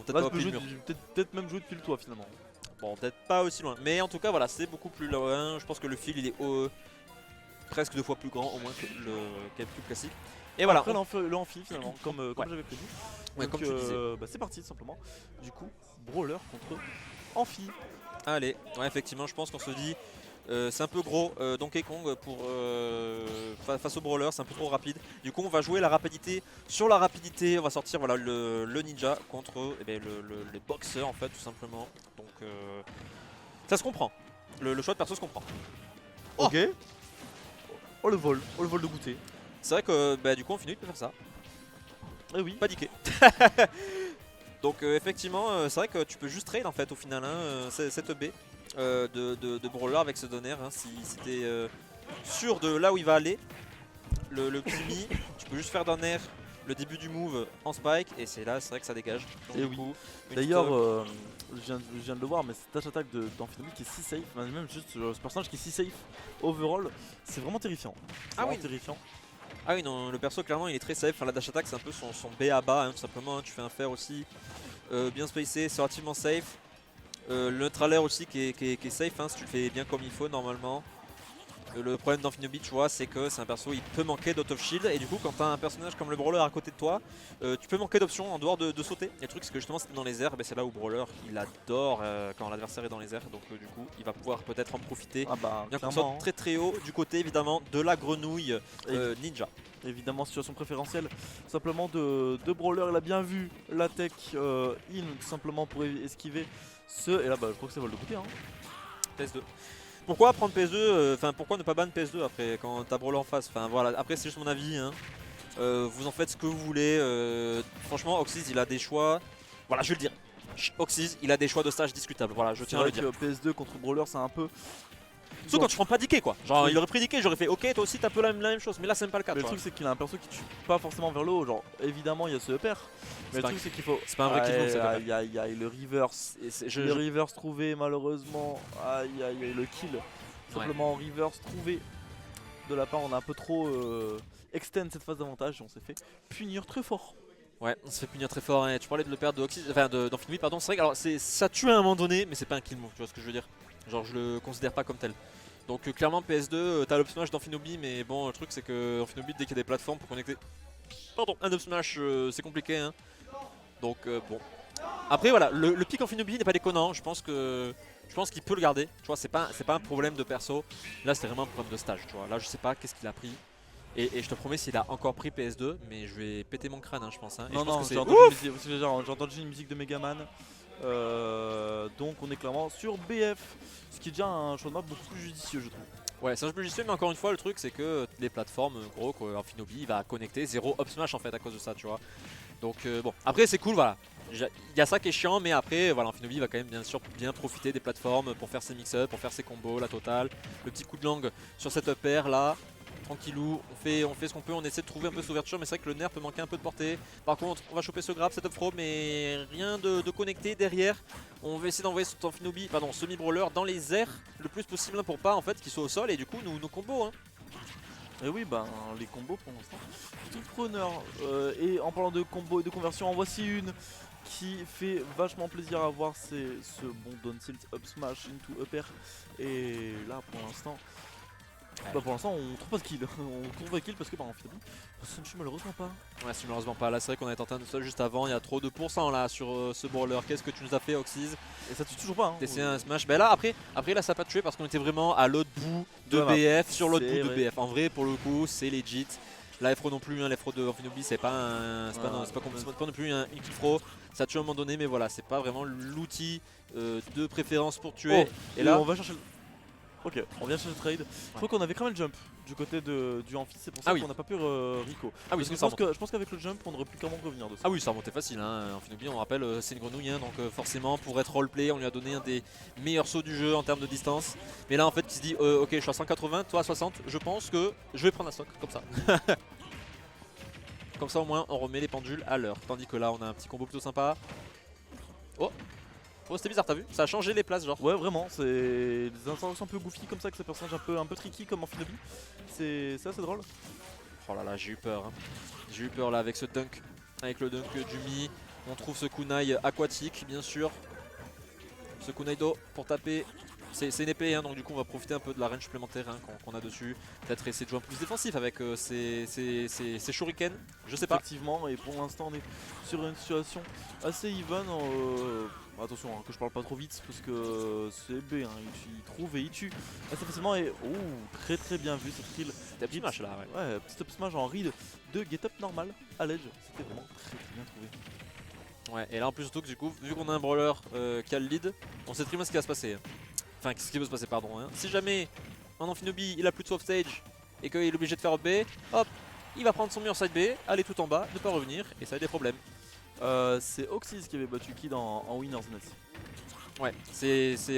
peut-être Là, pas je peux au pied jouer, du mur. peut-être même jouer depuis le toit finalement. Bon, peut-être pas aussi loin. Mais en tout cas, voilà, c'est beaucoup plus loin. Je pense que le fil, il est presque 2 fois plus grand au moins que le GameCube classique. Et voilà. Après le amphi finalement, comme Ouais. j'avais prévu. Ouais, Donc, comme tu disais. bah, c'est parti tout simplement. Du coup, brawler contre amphi. Allez, ouais, effectivement, je pense qu'on se dit c'est un peu gros Donkey Kong pour face au brawler, c'est un peu trop rapide. Du coup, on va jouer la rapidité sur la rapidité. On va sortir voilà le ninja contre eh bien, les boxeurs en fait, tout simplement. Donc ça se comprend. Le choix de perso se comprend. Oh, Ok. Oh le vol de goûter. c'est vrai que bah, du coup, on finit de faire ça. Eh oui. Pas niqué. Donc effectivement, c'est vrai que tu peux juste trade en fait au final cette B de brawler avec ce donner si t'es sûr de là où il va aller. Le Kimi, tu peux juste faire d'un air le début du move en spike et c'est là, c'est vrai que ça dégage. Donc, Et du oui. coup, une D'ailleurs, petite, je viens de le voir, mais cette dash attack d'Amphinobi qui est si safe, même juste ce personnage qui est si safe overall, c'est vraiment terrifiant. C'est Ah vraiment oui. terrifiant. ah oui non, le perso clairement il est très safe. Enfin, la dash attack c'est un peu son B à bas tout simplement. Tu fais un fer aussi bien spacé, c'est relativement safe. Le neutral air aussi qui est safe si tu le fais bien comme il faut normalement. Le problème d'Amphinobi, tu vois, c'est que c'est un perso, il peut manquer d'out of shield. Et du coup, quand t'as un personnage comme le Brawler à côté de toi, tu peux manquer d'options en dehors de sauter. Et le truc, c'est que justement, c'est dans les airs, c'est là où Brawler, il adore quand l'adversaire est dans les airs. Donc, du coup, il va pouvoir peut-être en profiter. Ah bah, Bien qu'on clairement. sorte très très haut du côté, évidemment, de la grenouille ninja. Évidemment, situation préférentielle. Simplement de Brawler, il a bien vu la tech in, tout simplement pour esquiver ce. Et là, bah, je crois que c'est vol de goûter. Hein. PS2. Pourquoi prendre PS2 Enfin, pourquoi ne pas ban PS2 après quand t'as Brawler en face. Enfin, voilà, après, c'est juste mon avis. Vous en faites ce que vous voulez. Franchement, Oxys, il a des choix. Voilà, je vais le dire. Oxys, il a des choix de stage discutables. Voilà, je tiens à le dire. Que PS2 contre Brawler, c'est un peu. Sauf quand tu prends pas DK quoi. Genre, Oui. il aurait pris DK, j'aurais fait ok, toi aussi t'as un peu la même chose. Mais là, c'est même pas le cas. Mais le truc, c'est qu'il a un perso qui tue pas forcément vers le haut. Genre, évidemment, il y a ce upper. Mais le pas truc, c'est qu'il faut. c'est pas un vrai kill move, ça, Aïe, aïe, aïe, le reverse. Le reverse trouvé, malheureusement. Aïe, aïe, aïe, le kill. Simplement en reverse trouvé de la part, on a un peu trop extend cette phase d'avantage et on s'est fait punir très fort. Ouais, on se fait punir très fort. Tu parlais de le perdre de Oxys, enfin d'Amphinobi, pardon. C'est vrai que alors, ça tue à un moment donné, mais c'est pas un kill move, tu vois ce que je veux dire. Genre, je le considère pas comme tel. Donc, clairement, PS2, t'as l'up smash d'Amphinobi, mais bon, le truc c'est que Amphinobi, dès qu'il y a des plateformes pour connecter. Pardon, un up smash, c'est compliqué. Donc, bon. Après, voilà, le pick Amphinobi n'est pas déconnant. Je pense qu'il peut le garder. Tu vois, c'est pas un problème de perso. Là, c'était vraiment un problème de stage. Tu vois, là, je sais pas qu'est-ce qu'il a pris. Et je te promets, s'il a encore pris PS2, mais je vais péter mon crâne, je pense. Et Non, je pense non, que j'ai entendu une musique de Megaman. Donc on est clairement sur BF, ce qui est déjà un choix de map beaucoup plus judicieux, je trouve. ouais, ça je me suis mais encore une fois, le truc c'est que les plateformes, gros, Amphinobi, il va connecter 0 up smash en fait à cause de ça, tu vois. Donc bon, après c'est cool, voilà. Il y a ça qui est chiant, mais après, voilà, Amphinobi va quand même bien sûr bien profiter des plateformes pour faire ses mix-up, pour faire ses combos, la totale. Le petit coup de langue sur cette up air là. Tranquillou, on fait ce qu'on peut, on essaie de trouver un peu cette ouverture, mais c'est vrai que le nerf peut manquer un peu de portée. Par contre, on va choper ce grab, cette up throw, mais rien de connecté derrière. On va essayer d'envoyer ce Amphinobi, pardon, semi-brawler dans les airs le plus possible pour pas en fait qu'il soit au sol et du coup nos combos. Et oui, ben les combos pour l'instant, tout preneur. Et en parlant de combos et de conversion, en voici une qui fait vachement plaisir à voir, c'est ce bon down tilt up smash into up air. Et là pour l'instant. Bah pour l'instant on trouve pas de kill, on trouve pas de kill parce que par Amphinobi, ça ne tue malheureusement pas. Ouais, c'est malheureusement pas. Là, c'est vrai qu'on est en train de seul juste avant. Il y a trop de pourcents là sur ce brawler. Qu'est-ce que tu nous as fait, Oxys? Et ça tue toujours pas. Hein. T'essayes un smash. Bah là, après là, ça a pas tué parce qu'on était vraiment à l'autre bout de BF, sur l'autre bout de BF. En vrai, pour le coup, c'est legit. La Fro non plus, la Fro de Amphinobi, c'est pas non plus une kill throw. Ça tue à un moment donné, mais voilà, c'est pas vraiment l'outil de préférence pour tuer. Et là, on va chercher le... Ok, on vient chercher le trade. Je crois qu'on avait cramé le jump du côté du amphi, c'est pour ça qu'on n'a pas pu Rico. Ah oui, je pense qu'avec le jump, on aurait pu clairement revenir de ça. Ah oui, ça remontait facile. Amphinobi, on rappelle, c'est une grenouille, donc forcément, pour être roleplay, on lui a donné un des meilleurs sauts du jeu en termes de distance. Mais là, en fait, il se dit, ok, je suis à 180, toi à 60, je pense que je vais prendre un stock, comme ça. Comme ça, au moins, on remet les pendules à l'heure. Tandis que là, on a un petit combo plutôt sympa. Oh, c'était bizarre, t'as vu? Ça a changé les places, genre. Ouais, vraiment, c'est des interactions un peu goofy comme ça, que ce personnage un peu tricky comme Amphinobi. C'est assez drôle. Oh là là, j'ai eu peur. J'ai eu peur là avec ce dunk, avec le dunk du Mi. On trouve ce kunai aquatique bien sûr. Ce kunai d'eau pour taper. C'est une épée, hein, donc du coup on va profiter un peu de la range supplémentaire hein, qu'on a dessus. Peut-être essayer de jouer un peu plus défensif avec ces shurikens, je sais pas. Effectivement, et pour l'instant on est sur une situation assez even. Attention hein, que je parle pas trop vite parce que c'est B, hein, il trouve et il tue assez facilement et très bien vu cette kill. C'était un petit match là, ouais. Ouais, petit up smash en read de get up normal à l'edge, c'était vraiment très bien trouvé. Ouais, et là en plus surtout que du coup, vu qu'on a un brawler qui a le lead, on sait très bien ce qui va se passer. Enfin, ce qui peut se passer, pardon. Hein. Si jamais en Amphinobi il a plus de soft stage et qu'il est obligé de faire B, hop, il va prendre son mur side B, aller tout en bas, ne pas revenir et ça a des problèmes. C'est Oxys qui avait battu Kid en Winners Net. Ouais,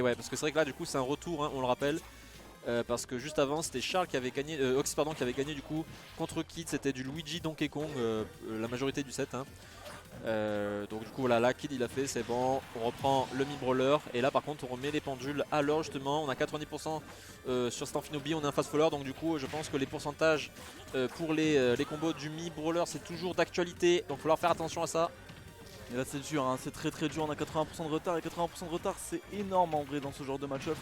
ouais, parce que c'est vrai que là du coup c'est un retour, hein, on le rappelle. Parce que juste avant c'était Charles qui avait gagné, Oxys pardon, qui avait gagné du coup contre Kid, c'était du Luigi Donkey Kong la majorité du set. Hein. Donc du coup voilà, là Kid il a fait, c'est bon, on reprend le mi-brawler et là par contre on remet les pendules à l'heure justement, on a 90% sur cet Amphinobi, on est un fast follower donc du coup je pense que les pourcentages pour les combos du mi-brawler c'est toujours d'actualité, donc il va falloir faire attention à ça. Et là c'est dur, hein, c'est très dur, on a 80% de retard et 80% de retard c'est énorme en vrai dans ce genre de match-up.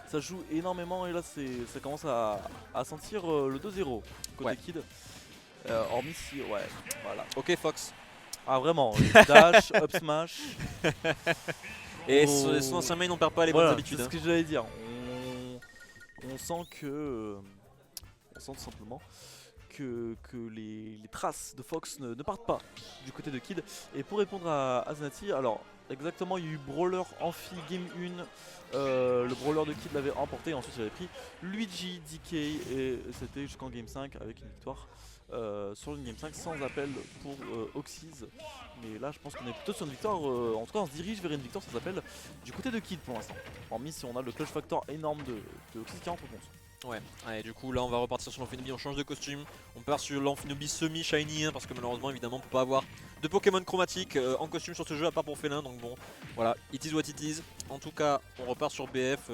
Ça joue énormément et là ça commence à sentir le 2-0 côté Kid. Hormis si, ouais, voilà. Ok Fox. Ah vraiment, dash, up smash. Et son ancien main on perd pas les bonnes habitudes. C'est ce que j'allais dire, on sent que... on sent tout simplement que les traces de Fox ne partent pas du côté de Kid. Et pour répondre à Znati, alors exactement il y a eu Brawler Amphi Game 1, le Brawler de Kid l'avait emporté, ensuite il avait pris Luigi, DK et c'était jusqu'en Game 5 avec une victoire sur une Game 5 sans appel pour Oxys. Mais là je pense qu'on est plutôt sur une victoire, en tout cas on se dirige vers une victoire sans appel du côté de Kid pour l'instant. Hormis si on a le clutch factor énorme de Oxys qui rentre en compte. Ouais, allez, du coup là on va repartir sur l'Amphinobi, on change de costume, on part sur l'Amphinobi semi-shiny hein, parce que malheureusement évidemment on peut pas avoir de Pokémon chromatique en costume sur ce jeu à part pour Félin, donc bon voilà, it is what it is. En tout cas on repart sur BF,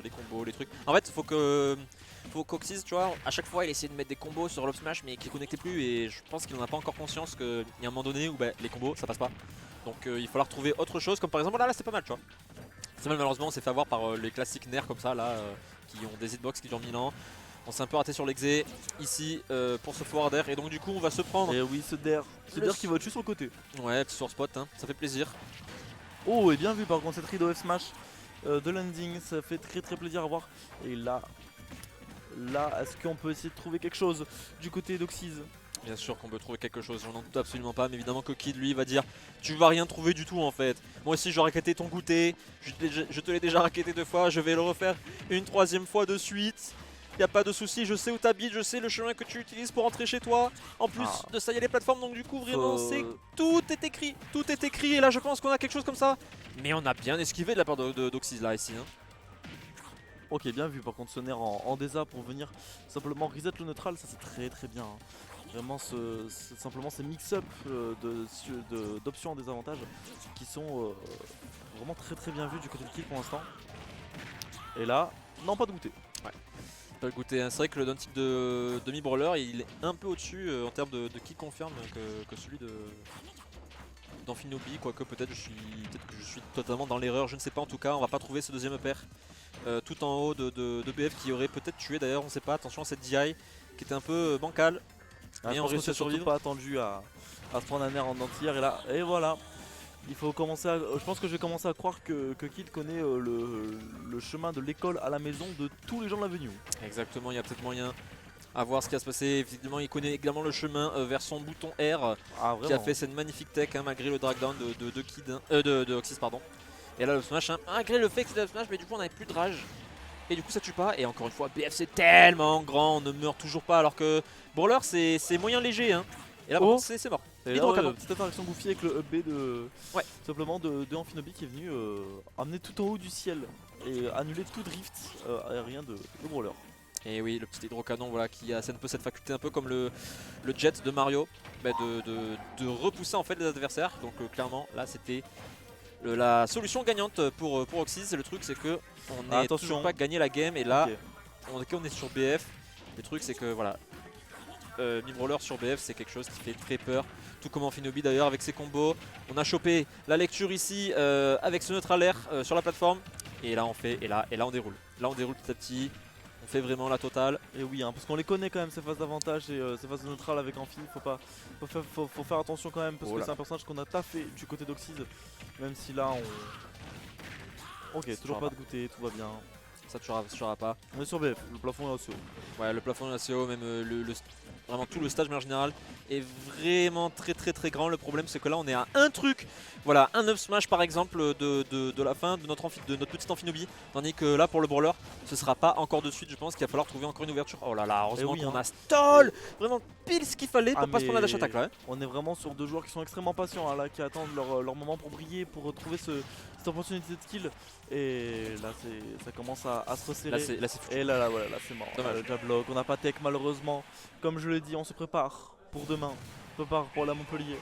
les combos, les trucs. En fait faut qu'Oxys, tu vois, à chaque fois il essaie de mettre des combos sur l'Up Smash mais qu'il connectait plus et je pense qu'il en a pas encore conscience qu'il y a un moment donné où les combos ça passe pas. Donc il va falloir trouver autre chose, comme par exemple là c'est pas mal tu vois. C'est mal malheureusement on s'est fait avoir par les classiques nerfs comme ça là. Qui ont des hitbox qui durent 1000 ans. On s'est un peu raté sur l'exé ici pour ce forward air et donc du coup on va se prendre. Et oui, ce der qui va tuer sur le côté. Ouais, petit source spot, hein, ça fait plaisir. Oh, et bien vu par contre cette rideau F smash de landing, ça fait très plaisir à voir. Et là, est-ce qu'on peut essayer de trouver quelque chose du côté d'Oxys? Bien sûr qu'on peut trouver quelque chose, j'en doute absolument pas, mais évidemment que Kid lui va dire tu vas rien trouver du tout en fait. Moi aussi j'aurais raquetté ton goûter, je te l'ai déjà raquetté 2 fois, je vais le refaire une 3e fois de suite. Y a pas de souci, je sais où t'habites, je sais le chemin que tu utilises pour rentrer chez toi. En plus de ça y a les plateformes, donc du coup vraiment c'est tout est écrit et là je pense qu'on a quelque chose comme ça. Mais on a bien esquivé de la part d'Oxys là ici. Hein. Ok, bien vu par contre ce nerf en désa pour venir simplement reset le neutral, ça c'est très bien. Hein. Vraiment simplement ces mix-up d'options en désavantage qui sont vraiment très bien vus du côté de Kid pour l'instant. Et là, non pas de goûter. Ouais. Pas le goûter, hein. C'est vrai que le down type de demi-brawler il est un peu au-dessus en termes de kill confirme que celui d'Amphinobi, quoique peut-être que je suis totalement dans l'erreur, je ne sais pas en tout cas, on va pas trouver ce deuxième upper tout en haut de BF qui aurait peut-être tué d'ailleurs, on sait pas, attention à cette DI qui était un peu bancale. Et on réussit à survivre. Pas attendu à se prendre un nerf en entière et là, et voilà. Il faut commencer à, je pense que je vais commencer à croire que Kid connaît le chemin de l'école à la maison de tous les gens de l'avenue. Exactement, il y a peut-être moyen à voir ce qui va se passer. Effectivement, il connaît également le chemin vers son bouton R qui a fait cette magnifique tech hein, malgré le drag down de Kid, de Oxys pardon. Et là le smash, hein, malgré le fait que c'était le smash, mais du coup on avait plus de rage. Et du coup ça tue pas, et encore une fois BF c'est tellement grand, on ne meurt toujours pas alors que Brawler c'est moyen léger hein. Et là c'est mort. Et là, petite interaction Goofy avec le up B simplement de Amphinobi qui est venu amener tout en haut du ciel et annuler tout drift aérien de Brawler. Et oui, le petit hydrocanon voilà, qui a un peu cette faculté un peu comme le jet de Mario de repousser en fait les adversaires. Donc clairement là c'était la solution gagnante pour Oxys. Le truc c'est que on n'est toujours pas gagné la game et là on est sur BF. Le truc c'est que voilà, Mi-Brawler sur BF c'est quelque chose qui fait très peur. tout comme Amphinobi d'ailleurs avec ses combos. On a chopé la lecture ici avec ce neutral air sur la plateforme. Et là on fait, et là on déroule. Là on déroule petit à petit. On fait vraiment la totale. Et oui, hein, parce qu'on les connaît quand même ces phases d'avantage et ces phases de neutral avec Amphi. Faut faire attention quand même parce que c'est un personnage qu'on a taffé du côté d'Oxys. Même si là on... Ok, toujours pas de goûter, tout va bien. Ça tuera pas. On est sur BF, le plafond est assez haut. Ouais, le plafond est assez haut, même vraiment tout le stage en général est vraiment très grand. Le problème c'est que là on est à un truc, voilà, un up smash par exemple de la fin de notre petite Amphinobi. Tandis que là pour le brawler, ce sera pas encore de suite, je pense qu'il va falloir trouver encore une ouverture. Oh là là, heureusement qu'on a stall, vraiment pile ce qu'il fallait pour pas se prendre la dash attack là. On est vraiment sur deux joueurs qui sont extrêmement patients hein, là, qui attendent leur moment pour briller, pour trouver cette opportunité de kill. Et là ça commence à se resserrer. Là c'est foutu. Et là voilà, là c'est mort. Dommage. Le jab lock, on n'a pas tech malheureusement. Comme je l'ai dit, on se prépare pour demain. On se prépare pour la Montpellier.